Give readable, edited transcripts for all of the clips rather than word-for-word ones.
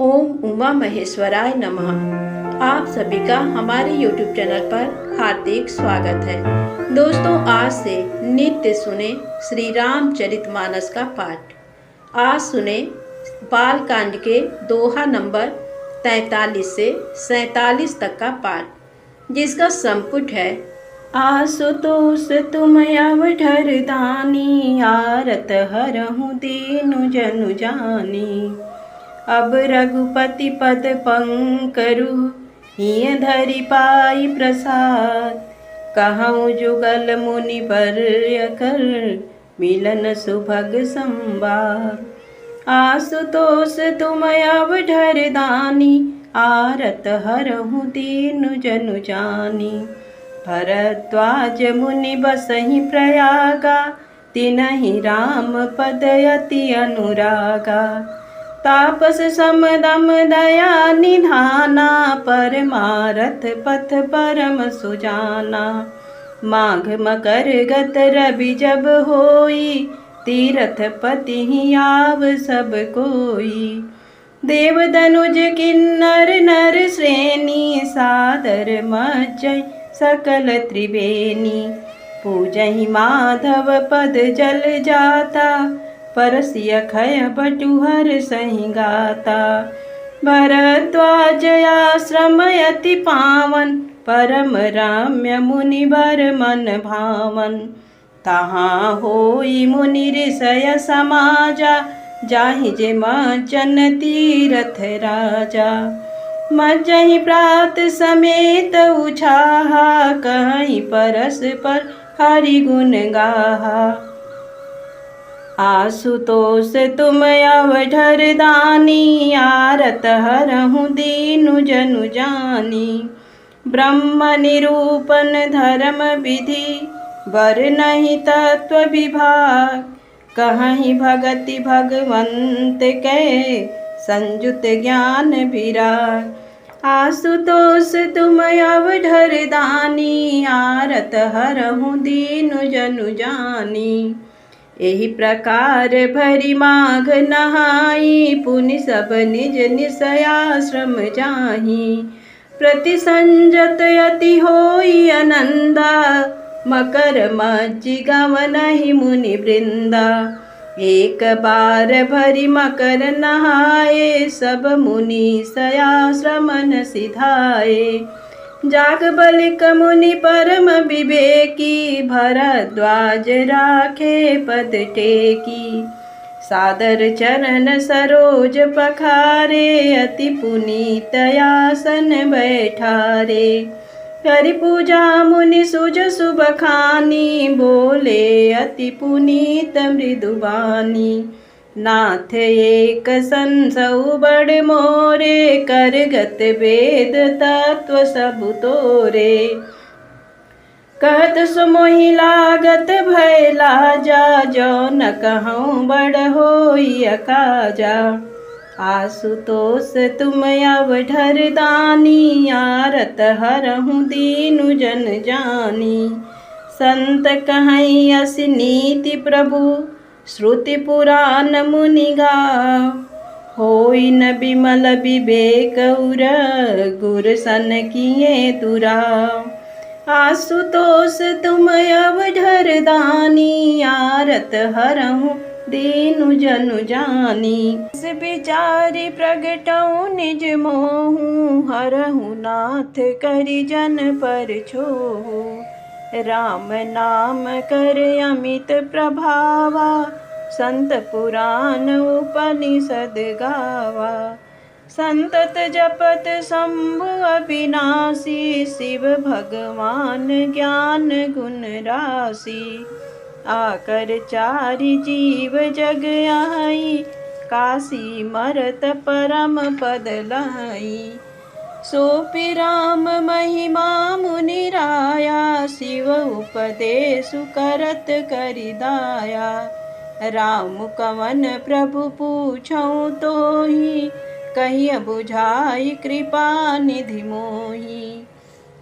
ओम उमा महेश्वराय नमः। आप सभी का हमारे YouTube चैनल पर हार्दिक स्वागत है। दोस्तों, आज से नित्य सुने श्री रामचरितमानस का पाठ। आज सुने बाल कांड के दोहा नंबर 43 से 47 तक का पाठ, जिसका संपुट है आशुतोष तुम अवधर दानी, आरत हरहु दीनु जनु जानी। अब रघुपति पद पंकरु, हिय धरि पाई प्रसाद। कहूँ जुगल मुनि वर्य कर, मिलन सुभग संवाद। आशुतोष तुम अवधर दानी, आरत हरहु दीनु जनु जानी। भरद्वाज मुनि बसहि प्रयागा, तिनहि राम पद अति अनुरागा। तापस समदम दया निधाना, परमारथ पथ परम सुजाना। माघ मकर गत रवि जब होई, तीरथ पति ही आव सब कोई। देव दनुज किन्नर नर श्रेणी, सादर मज्जै सकल त्रिवेणी। पूजहि माधव पद जल जाता, परसिय खय बटुहर सहि गाता। भरद्वाज आश्रम अति पावन, परम राम्य मुनि वर मन भावन। तहाँ होई मुनि ऋषय समाजा, जाहि जे मज्जन तीरथ राजा। मज्जहि प्रात समेत उछाहा, कहीं परस्पर हरि गुण गाहा। आशुतोष तुम अवधर दानी, आरत हरहु दीनु जनु जानी। ब्रह्म निरूपण धर्म विधि, वर्णहि तत्व विभाग। कहहि भगति भगवंत कै, संयुत ज्ञान विराग। आशुतोष तुम अवधर दानी, आरत हरहु दीनु जनु जानी। एहि प्रकार भरी माघ नहाई, पुनि सब निज निज आश्रम जाहि। प्रति संजत अति होई आनंदा, मकर मज्जि गवनहि मुनि वृंदा। एक बार भरी मकर नहाए, सब मुनि सयाश्रमन सिधाए। जागबलिक मुनि परम विवेकी, भरद्वाज राखे पद टेकी। सादर चरण सरोज पखारे, अति पुनीत आसन बैठारे। हरि पूजा मुनि सुज सुबखानी, बोले अति पुनीत मृदुबानी। नाथ एक संसौ बड़ मोरे, करगत वेद तत्व सब तोरे। कहत सुमोहि लागत भय लाजा, जो न कहूँ बड़ होई अकाजा। आशुतोष तुम अवधर दानी, आरत हरहु दीनु जन जानी। संत कहई अस नीति प्रभु, श्रुति पुराण मुनि गाव। होई न बिमल विवेक उर, गुर सन किए दुराव। आशुतोष तुम अवधर दानी, आरत हरहु दीनु जनु जानी। इस विचारि प्रगटौ निज मोहु, हरहु नाथ करि जन पर छोहु। राम नाम कर अमित प्रभावा, संत पुराण उपनिषद गावा। संतत जपत शंभु अविनाशी, शिव भगवान ज्ञान गुण राशि। आकर चारि जीव जग आई, काशी मरत परम पद लाई। सोपि राम महिमा मुनि राया, शिव उपदेशु करत करि दाया। राम कवन प्रभु पूछौ तोहि, कहिय बुझाई कृपा निधि मोहि।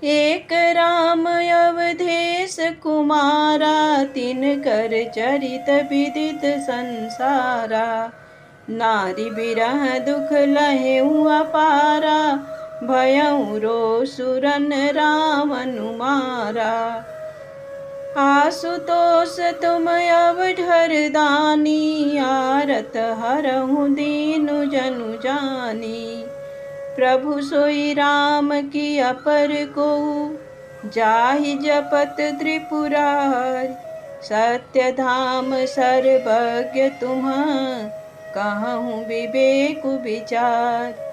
एक राम अवधेश कुमारा, तिनकर चरित विदित संसारा। नारी बिरह दुख लहेउ अपारा, भयउ रोसुरन रावण मारा। आशुतोष तुम अवधर दानी, आरत हरहु दीनु जनु जानी। प्रभु सोई राम की अपर को, जाहि जपत त्रिपुरारि। सत्य धाम सर्वज्ञ तुम, कहूँ विवेक विचार।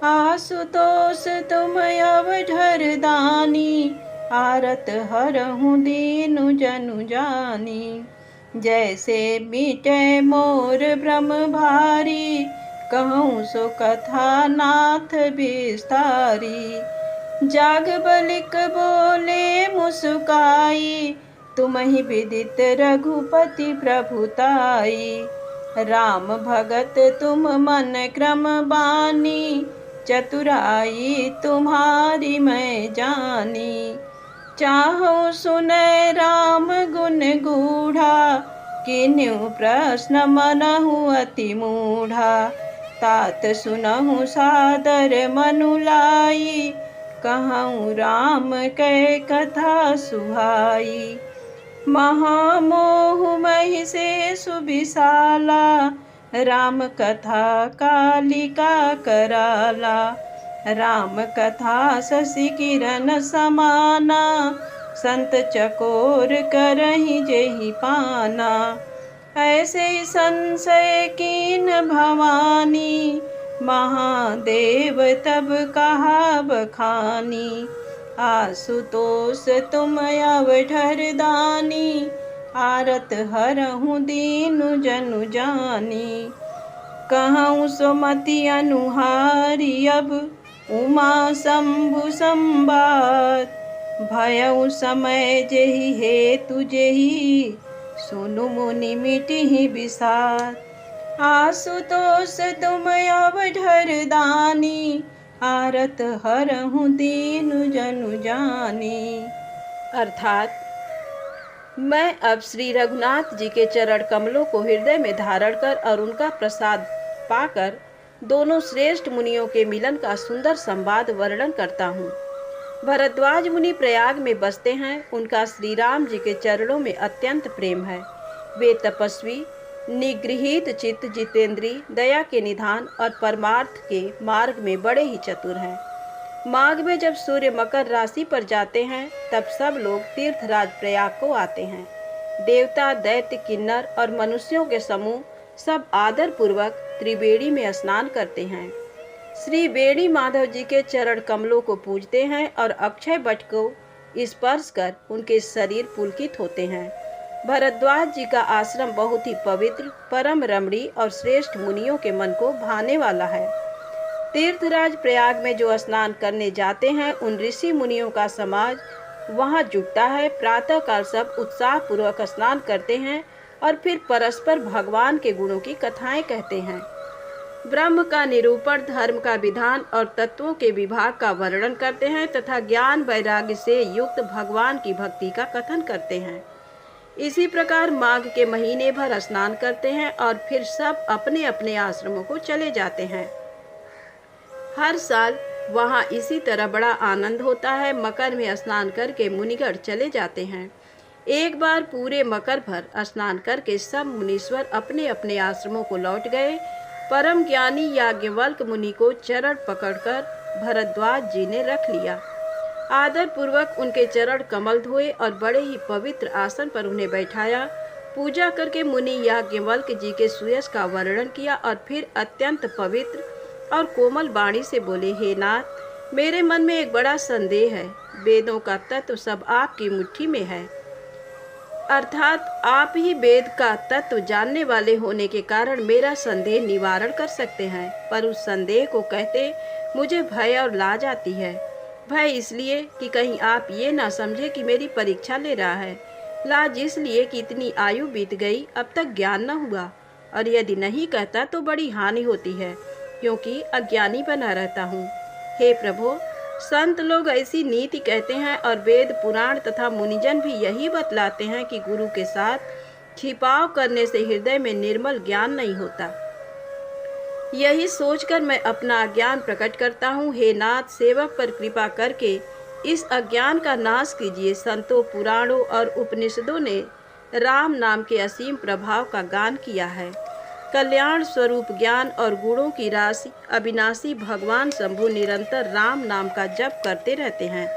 आशुतोष तुम अवधर दानी, आरत हरहु दीनु जनु जानी। जैसे मिटे मोर भ्रम भारी, कहूँ सो कथा नाथ विस्तारी। जाग बलिक बोले मुस्काई, तुमहि विदित रघुपति प्रभुताई। राम भगत तुम मन क्रम बानी, चतुराई तुम्हारी मैं जानी। चाहो सुने राम गुण गूढ़ा, किन्हु प्रश्न मनहु अति मूढ़ा। तात सुनहु सादर मनु लाई, कहूँ राम कै कथा सुहाई। महामोह महिषेषु विशाला, राम कथा कालिका कराला। राम कथा शशि किरण समाना, संत चकोर करहि जेहि पाना। ऐसे संशय कीन भवानी, महादेव तब कहा बखानी। आशुतोष तुम अवधर दानी, आरत हरहु दीनु जनु जानी। कहूँ सुमति अनुहारी अब, उमा शंभु संवाद। भयउ समय जेहि हेतु जेहि, सुनु मुनि मिटिहि विषाद। आशुतोष तुम अवधर दानी, आरत हरहु दीनु जनु जानी। अर्थात मैं अब श्री रघुनाथ जी के चरण कमलों को हृदय में धारण कर और उनका प्रसाद पाकर दोनों श्रेष्ठ मुनियों के मिलन का सुंदर संवाद वर्णन करता हूँ। भरद्वाज मुनि प्रयाग में बसते हैं। उनका श्री राम जी के चरणों में अत्यंत प्रेम है। वे तपस्वी, निगृहीत चित्त, जितेंद्री, दया के निधान और परमार्थ के मार्ग में बड़े ही चतुर हैं। माघ में जब सूर्य मकर राशि पर जाते हैं, तब सब लोग तीर्थराज प्रयाग को आते हैं। देवता, दैत्य, किन्नर और मनुष्यों के समूह सब आदर पूर्वक त्रिवेणी में स्नान करते हैं। श्री वेणी माधव जी के चरण कमलों को पूजते हैं और अक्षय वट को स्पर्श कर उनके शरीर पुलकित होते हैं। भरद्वाज जी का आश्रम बहुत ही पवित्र, परम रमणीय और श्रेष्ठ मुनियों के मन को भाने वाला है। तीर्थराज प्रयाग में जो स्नान करने जाते हैं, उन ऋषि मुनियों का समाज वहां जुटता है। प्रातः काल सब उत्साह पूर्वक स्नान करते हैं और फिर परस्पर भगवान के गुणों की कथाएं कहते हैं। ब्रह्म का निरूपण, धर्म का विधान और तत्वों के विभाग का वर्णन करते हैं तथा ज्ञान वैराग्य से युक्त भगवान की भक्ति का कथन करते हैं। इसी प्रकार माघ के महीने भर स्नान करते हैं और फिर सब अपने अपने आश्रमों को चले जाते हैं। हर साल वहाँ इसी तरह बड़ा आनंद होता है। मकर में स्नान करके मुनिगण चले जाते हैं। एक बार पूरे मकर भर स्नान करके सब मुनीश्वर अपने अपने आश्रमों को लौट गए। परम ज्ञानी याज्ञवल्क्य मुनि को चरण पकड़कर भरद्वाज जी ने रख लिया। आदर पूर्वक उनके चरण कमल धोए और बड़े ही पवित्र आसन पर उन्हें बैठाया। पूजा करके मुनि याज्ञवल्क्य जी के सुयश का वर्णन किया और फिर अत्यंत पवित्र और कोमल वाणी से बोले, हे नाथ, मेरे मन में एक बड़ा संदेह है। वेदों का तत्व सब आपकी मुट्ठी में है, अर्थात आप ही वेद का तत्व जानने वाले होने के कारण मेरा संदेह निवारण कर सकते हैं। पर उस संदेह को कहते मुझे भय और लाज आती है। भय इसलिए कि कहीं आप ये ना समझे कि मेरी परीक्षा ले रहा है। लाज इसलिए कि इतनी आयु बीत गई, अब तक ज्ञान न हुआ, और यदि नहीं कहता तो बड़ी हानि होती है, क्योंकि अज्ञानी बना रहता हूँ। हे प्रभु, संत लोग ऐसी नीति कहते हैं और वेद, पुराण तथा मुनिजन भी यही बतलाते हैं कि गुरु के साथ छिपाव करने से हृदय में निर्मल ज्ञान नहीं होता। यही सोचकर मैं अपना अज्ञान प्रकट करता हूँ। हे नाथ, सेवक पर कृपा करके इस अज्ञान का नाश कीजिए। संतों, पुराणों और उपनिषदों ने राम नाम के असीम प्रभाव का गान किया है। कल्याण स्वरूप ज्ञान और गुणों की राशि अविनाशी भगवान शंभु निरंतर राम नाम का जप करते रहते हैं।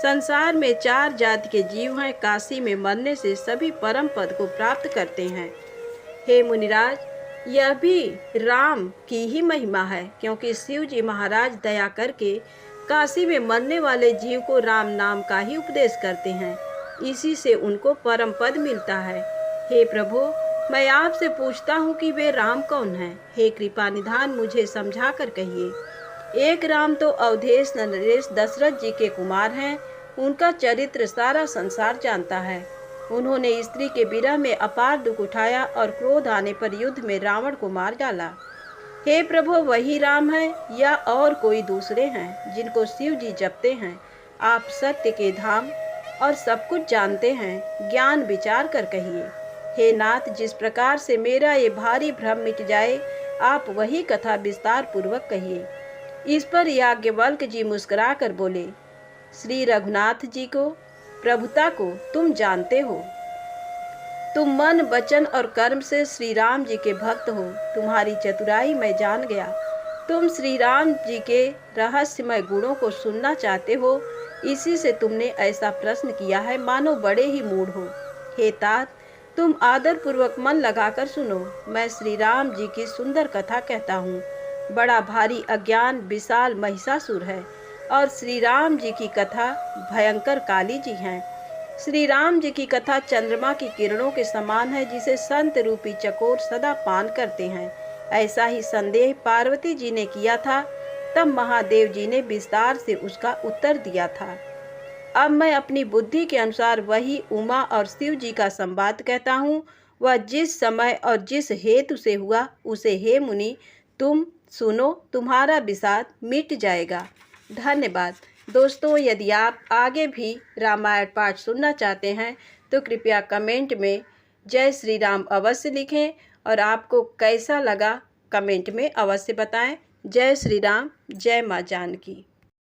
संसार में 4 जाति के जीव हैं। काशी में मरने से सभी परम पद को प्राप्त करते हैं। हे मुनिराज, यह भी राम की ही महिमा है, क्योंकि शिव जी महाराज दया करके काशी में मरने वाले जीव को राम नाम का ही उपदेश करते हैं। इसी से उनको परम पद मिलता है। हे प्रभु, मैं आपसे पूछता हूँ कि वे राम कौन हैं? हे कृपा निधान, मुझे समझा कर कहिए। एक राम तो अवधेश नरेश दशरथ जी के कुमार हैं। उनका चरित्र सारा संसार जानता है। उन्होंने स्त्री के विरह में अपार दुख उठाया और क्रोध आने पर युद्ध में रावण को मार डाला। हे प्रभु, वही राम है या और कोई दूसरे हैं जिनको शिव जी जपते हैं? आप सत्य के धाम और सब कुछ जानते हैं, ज्ञान विचार कर कहिए। हे नाथ, जिस प्रकार से मेरा ये भारी भ्रम मिट जाए, आप वही कथा विस्तार पूर्वक कहिए। इस पर याज्ञवल्क जी मुस्कुरा कर बोले, श्री रघुनाथ जी को, प्रभुता को तुम जानते हो। तुम मन, वचन और कर्म से श्री राम जी के भक्त हो। तुम्हारी चतुराई मैं जान गया। तुम श्री राम जी के रहस्यमय गुणों को सुनना चाहते हो, इसी से तुमने ऐसा प्रश्न किया है, मानो बड़े ही मूढ़ हो। हे तात, तुम आदर पूर्वक मन लगाकर सुनो। मैं श्री राम जी की सुंदर कथा कहता हूँ। बड़ा भारी अज्ञान विशाल महिषासुर है और श्री राम जी की कथा भयंकर काली जी हैं। श्री राम जी की कथा चंद्रमा की किरणों के समान है, जिसे संत रूपी चकोर सदा पान करते हैं। ऐसा ही संदेह पार्वती जी ने किया था। तब महादेव जी ने विस्तार से उसका उत्तर दिया था। अब मैं अपनी बुद्धि के अनुसार वही उमा और शिव जी का संवाद कहता हूँ। वह जिस समय और जिस हेतु से हुआ, उसे हे मुनि तुम सुनो, तुम्हारा विषाद मिट जाएगा। धन्यवाद। दोस्तों, यदि आप आगे भी रामायण पाठ सुनना चाहते हैं तो कृपया कमेंट में जय श्री राम अवश्य लिखें और आपको कैसा लगा कमेंट में अवश्य बताएं। जय श्री राम, जय माँ जानकी।